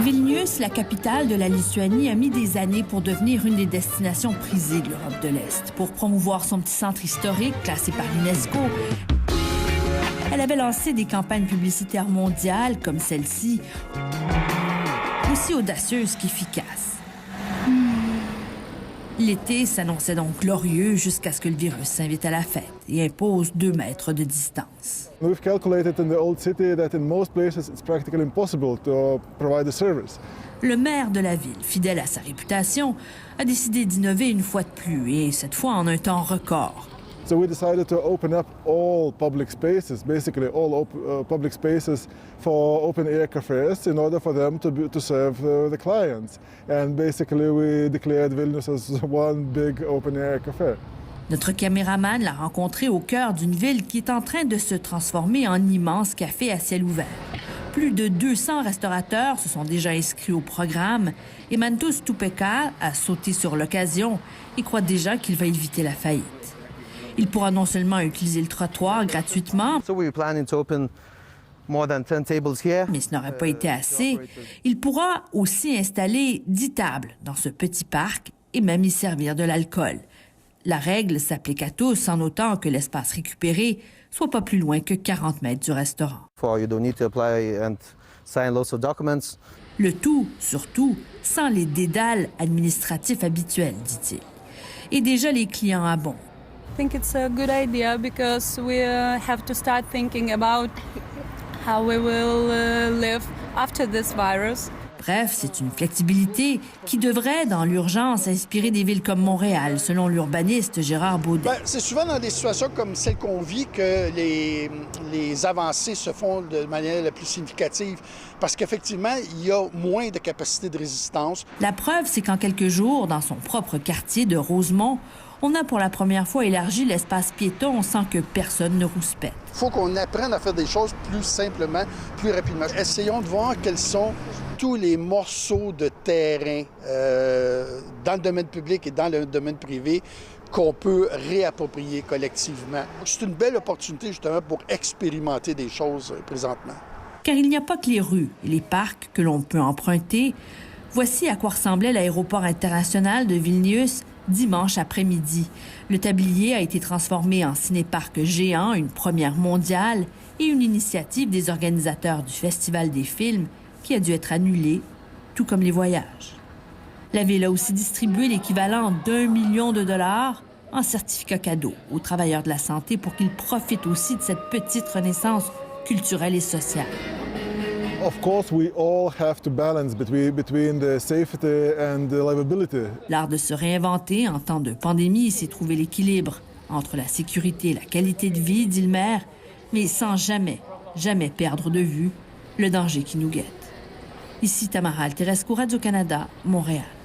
Vilnius, la capitale de la Lituanie, a mis des années pour devenir une des destinations prisées de l'Europe de l'Est. Pour promouvoir son petit centre historique, classé par l'UNESCO, elle avait lancé des campagnes publicitaires mondiales comme celle-ci, aussi audacieuses qu'efficaces. L'été s'annonçait donc glorieux jusqu'à ce que le virus s'invite à la fête et impose 2 mètres de distance. We've calculated in the old city that in most places it's practically impossible to provide the service. Le maire de la ville, fidèle à sa réputation, a décidé d'innover une fois de plus et cette fois en un temps record. So we decided to open up all public spaces, basically all public spaces for open-air cafes in order for them to serve the clients. And basically we declared Vilnius as one big open-air café. Notre caméraman l'a rencontré au cœur d'une ville qui est en train de se transformer en immense café à ciel ouvert. Plus de 200 restaurateurs se sont déjà inscrits au programme et Mantus Tupeka a sauté sur l'occasion et croit déjà qu'il va éviter la faillite. Il pourra non seulement utiliser le trottoir gratuitement, mais ce n'aurait pas été assez. Il pourra aussi installer 10 tables dans ce petit parc et même y servir de l'alcool. La règle s'applique à tous en autant que l'espace récupéré soit pas plus loin que 40 mètres du restaurant. Le tout, surtout, sans les dédales administratifs habituels, dit-il. Et déjà, les clients abondent. I think it's a good idea because we have to start thinking about how we will live after this virus. Bref, c'est une flexibilité qui devrait, dans l'urgence, inspirer des villes comme Montréal, selon l'urbaniste Gérard Baudet. C'est souvent dans des situations comme celle qu'on vit que les avancées se font de manière la plus significative parce qu'effectivement, il y a moins de capacité de résistance. La preuve, c'est qu'en quelques jours, dans son propre quartier de Rosemont, on a pour la première fois élargi l'espace piéton sans que personne ne rouspète. Il faut qu'on apprenne à faire des choses plus simplement, plus rapidement. Essayons de voir quels sont tous les morceaux de terrain dans le domaine public et dans le domaine privé qu'on peut réapproprier collectivement. C'est une belle opportunité justement pour expérimenter des choses présentement. Car il n'y a pas que les rues et les parcs que l'on peut emprunter. Voici à quoi ressemblait l'aéroport international de Vilnius dimanche après-midi. Le tablier a été transformé en ciné-parc géant, une première mondiale et une initiative des organisateurs du Festival des films qui a dû être annulée, tout comme les voyages. La ville a aussi distribué l'équivalent d'1 million de dollars en certificats cadeaux aux travailleurs de la santé pour qu'ils profitent aussi de cette petite renaissance culturelle et sociale. Of course, we all have to balance between the safety and the livability. L'art de se réinventer en temps de pandémie, c'est trouver l'équilibre entre la sécurité et la qualité de vie, dit le maire, mais sans jamais perdre de vue le danger qui nous guette. Ici Tamara Alterescu, Radio-Canada, Montréal.